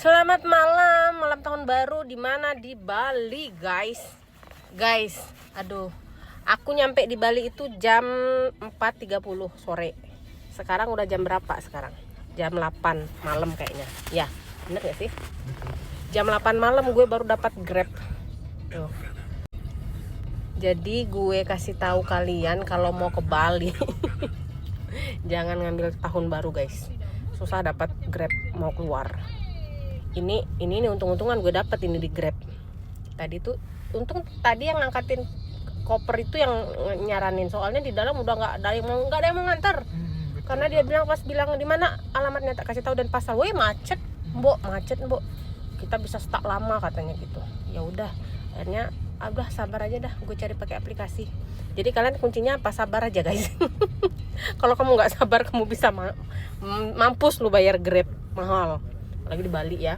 Selamat malam, malam tahun baru di mana? Di Bali, guys. Aduh. Aku nyampe di Bali itu jam 4.30 sore. Sekarang udah jam berapa sekarang? Jam 8 malam kayaknya. Ya, bener gak sih? Jam 8 malam gue baru dapat Grab. Tuh. Jadi gue kasih tahu kalian kalau mau ke Bali jangan ngambil tahun baru, guys. Susah dapat Grab mau keluar. Ini untung-untungan gue dapet ini di Grab. Tadi tuh untung tadi yang ngangkatin koper itu yang nyaranin, soalnya di dalam udah nggak ada yang mau nganter. Karena dia bilang pas bilang di mana alamatnya tak kasih tahu dan pasal, woi macet mbok. Kita bisa stuck lama katanya gitu. Ya udah, akhirnya udah sabar aja dah, gue cari pakai aplikasi. Jadi kalian kuncinya apa? Sabar aja, guys. Kalau kamu nggak sabar kamu bisa mampus lu bayar Grab mahal. Lagi di Bali ya.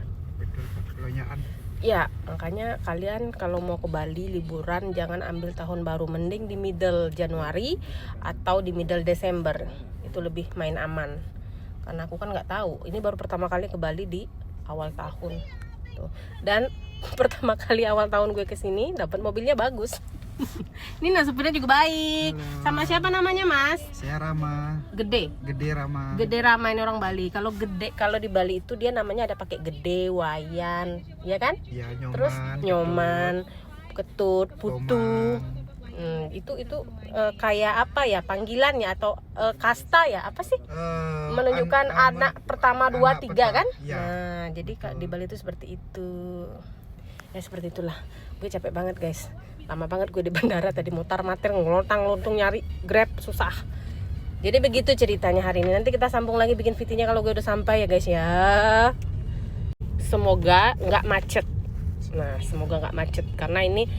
Ya, makanya kalian kalau mau ke Bali liburan jangan ambil tahun baru, mending di middle Januari atau di middle Desember. Itu lebih main aman. Karena aku kan nggak tahu. Ini baru pertama kali ke Bali di awal tahun. Tuh. Dan pertama kali awal tahun gue kesini dapat mobilnya bagus. Ini supirnya juga baik. Halo. Sama siapa namanya, Mas? Saya Rama. Gede Rama ini orang Bali. Kalau di Bali itu dia namanya ada pakai Gede, Wayan, ya kan? Ya, Nyoman. Terus Nyoman, Ketut, Putu. Itu kayak apa ya panggilannya atau kasta ya, apa sih? Menunjukkan anak pertama 2, 3 kan? Ya. Nah, jadi di Bali itu seperti itu. Ya seperti itulah. Gue capek banget, guys. Lama banget gue di bandara tadi, mutar-matir ngelontang-lontung nyari Grab, susah. Jadi begitu ceritanya hari ini. Nanti kita sambung lagi bikin videonya kalau gue udah sampai ya, guys ya. Semoga nggak macet. Nah, semoga nggak macet karena ini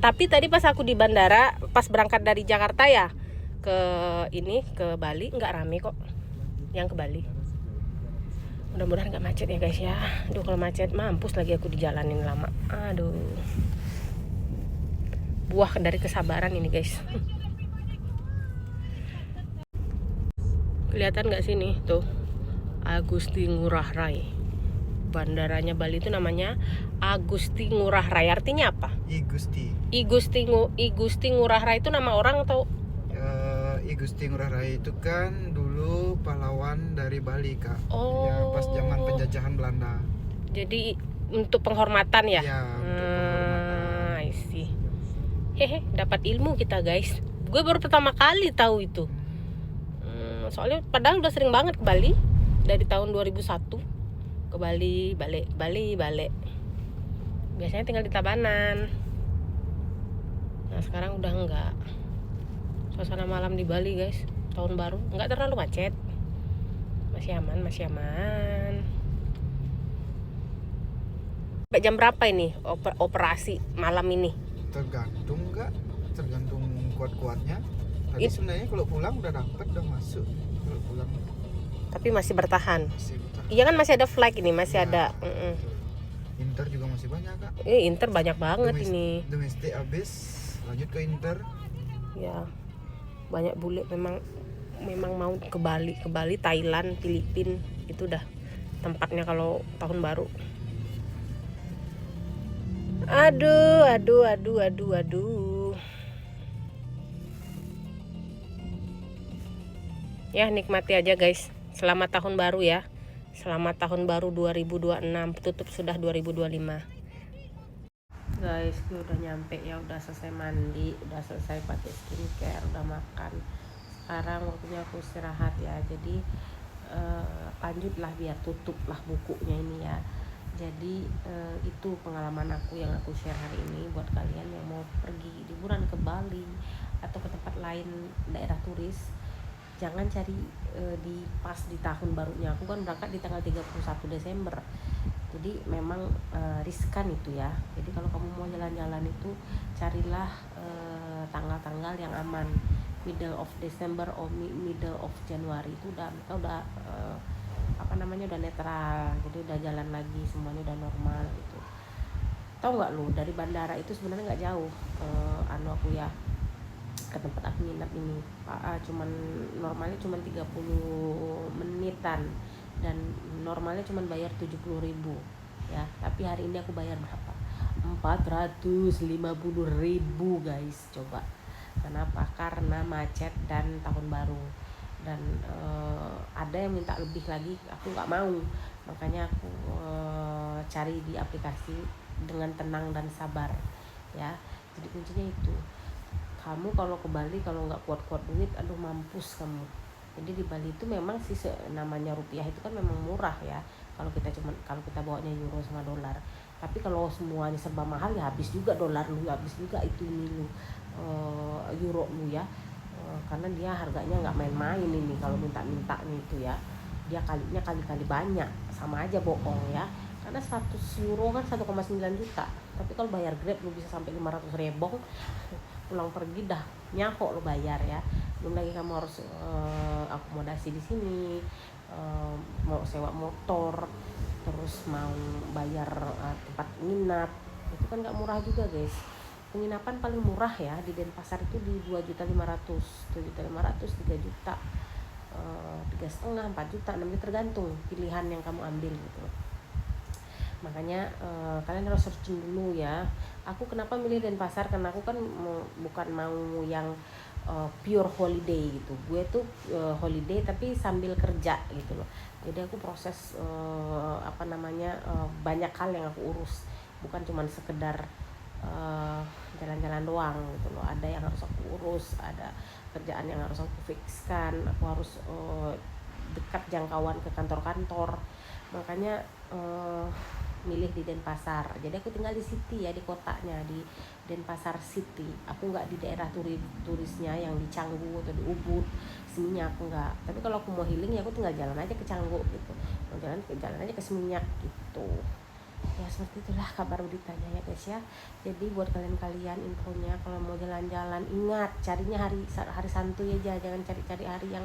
tapi tadi pas aku di bandara, pas berangkat dari Jakarta ya ke Bali, nggak rame kok yang ke Bali. Mudah-mudahan nggak macet ya, guys ya. Aduh, kalau macet mampus lagi aku dijalanin lama. Aduh, buah dari kesabaran ini, guys. Kelihatan nggak sini tuh, Agusti Ngurah Rai. Bandaranya Bali itu namanya Agusti Ngurah Rai. Artinya apa? Igusti Ngurah Rai itu nama orang atau? Igusti Ngurah Rai itu kan dulu pahlawan dari Bali, Kak. Oh. Ya, pas zaman penjajahan Belanda. Jadi untuk penghormatan ya? Ya, untuk penghormatan. I see. Hehe, dapat ilmu kita, guys. Gue baru pertama kali tahu itu. Soalnya padahal udah sering banget ke Bali dari tahun 2001 ke Bali, balik. Biasanya tinggal di Tabanan. Nah, sekarang udah enggak. Suasana malam di Bali, guys, tahun baru enggak terlalu macet. Masih aman. Sampai jam berapa ini operasi malam ini? Tergantung kuat-kuatnya. Tadi sebenarnya kalau pulang udah masuk. Kalau pulang tapi masih bertahan. Iya kan, masih ada flight ini, masih ada. Inter juga masih banyak, Kak. Inter banyak banget ini. Domestik habis, lanjut ke Inter. Ya, banyak bule memang mau ke Bali, Thailand, Filipina, itu dah tempatnya kalau tahun baru. Aduh. Ya, nikmati aja, guys. Selamat tahun baru ya. Selamat tahun baru 2026. Tutup sudah 2025. Guys, gue udah nyampe ya, udah selesai mandi, udah selesai pakai skincare, udah makan. Sekarang waktunya aku istirahat ya. Jadi lanjutlah, biar tutuplah bukunya ini ya. Jadi itu pengalaman aku yang aku share hari ini buat kalian yang mau pergi liburan ke Bali atau ke tempat lain daerah turis. Jangan cari pas di tahun barunya. Aku kan berangkat di tanggal 31 Desember. Jadi memang riskan itu ya. Jadi kalau kamu mau jalan-jalan itu carilah tanggal-tanggal yang aman. Middle of December or middle of January itu udah udah netral. Jadi udah jalan lagi, semuanya udah normal gitu. Tahu nggak lu, dari bandara itu sebenarnya nggak jauh ke aku ya, ke tempat aku nginep ini. Normalnya cuman 30 menitan dan normalnya cuma bayar 70.000 ya, tapi hari ini aku bayar berapa? 450.000 guys. Coba kenapa? Karena macet dan tahun baru, dan ada yang minta lebih lagi, aku nggak mau. Makanya aku cari di aplikasi dengan tenang dan sabar ya. Jadi kuncinya itu, kamu kalau ke Bali kalau nggak kuat-kuat duit, aduh mampus kamu. Jadi di Bali itu memang sih namanya rupiah itu kan memang murah ya, kalau kita bawanya euro sama dolar. Tapi kalau semuanya serba mahal ya habis juga dolar lu, habis juga itu ini lu, euro lu ya. Karena dia harganya nggak main-main ini, kalau minta-minta nih itu ya, dia kalinya kali-kali banyak, sama aja bohong ya. Karena 100 euro kan 1,9 juta, tapi kalau bayar Grab lu bisa sampai 500.000, pulang pergi dah nyahok lo bayar ya. Belum lagi kamu harus akomodasi di sini, mau sewa motor, terus mau bayar tempat nginap, itu kan nggak murah juga guys. Penginapan paling murah ya di Denpasar itu di 2.500.000, 2.500.000, 3 juta, 3,5, 4 juta, namanya tergantung pilihan yang kamu ambil gitu. Makanya kalian harus searching dulu ya. Aku kenapa milih Denpasar, karena aku kan bukan mau yang pure holiday gitu. Gue tuh holiday tapi sambil kerja gitu loh. Jadi aku proses banyak hal yang aku urus, bukan cuman sekedar jalan-jalan doang gitu loh. Ada yang harus aku urus, ada kerjaan yang harus aku fixkan, aku harus dekat jangkauan ke kantor-kantor. Makanya milih di Denpasar. Jadi aku tinggal di city ya, di kotanya, di Denpasar City. Aku nggak di daerah turisnya yang di Canggu atau di Ubud, Seminyak, aku nggak. Tapi kalau aku mau healing ya aku tinggal jalan aja ke Canggu gitu, mau jalan aja ke Seminyak gitu ya. Seperti itulah kabar beritanya ya guys ya. Jadi buat kalian infonya, kalau mau jalan-jalan ingat carinya hari santuy aja, jangan cari-cari hari yang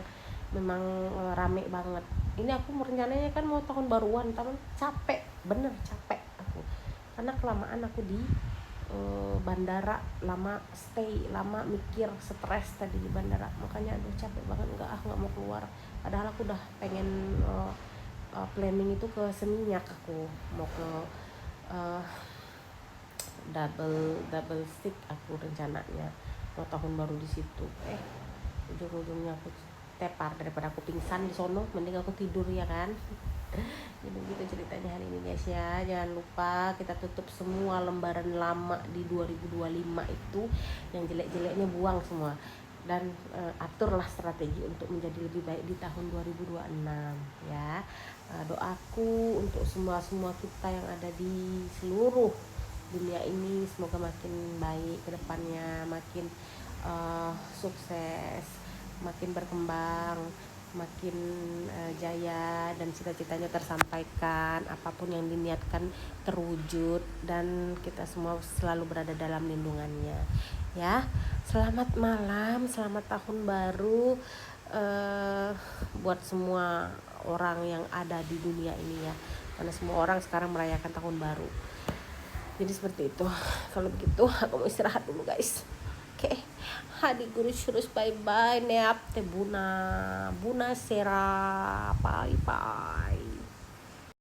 memang rame banget. Ini aku rencananya kan mau tahun baruan, tapi capek, bener capek aku, karena kelamaan aku di bandara, lama stay, lama mikir, stres tadi di bandara. Makanya aduh capek banget, nggak mau keluar. Padahal aku udah pengen planning itu ke Seminyak, aku mau ke double stick aku rencananya, mau tahun baru di situ. Ujung-ujungnya aku tepar, daripada aku pingsan di sono mending aku tidur ya kan. Jadi gitu ceritanya hari ini guys ya. Jangan lupa kita tutup semua lembaran lama di 2025 itu, yang jelek-jeleknya buang semua, dan aturlah strategi untuk menjadi lebih baik di tahun 2026 ya. Doaku untuk semua kita yang ada di seluruh dunia ini, semoga makin baik ke depannya, makin sukses, makin berkembang, makin jaya, dan cita-citanya tersampaikan, apapun yang diniatkan terwujud, dan kita semua selalu berada dalam lindungannya ya. Selamat malam, selamat tahun baru buat semua orang yang ada di dunia ini ya, karena semua orang sekarang merayakan tahun baru. Jadi seperti itu. Kalau begitu aku mau istirahat dulu guys. Oke, hadi gurus bye bye, neap te buna sera, bye bye.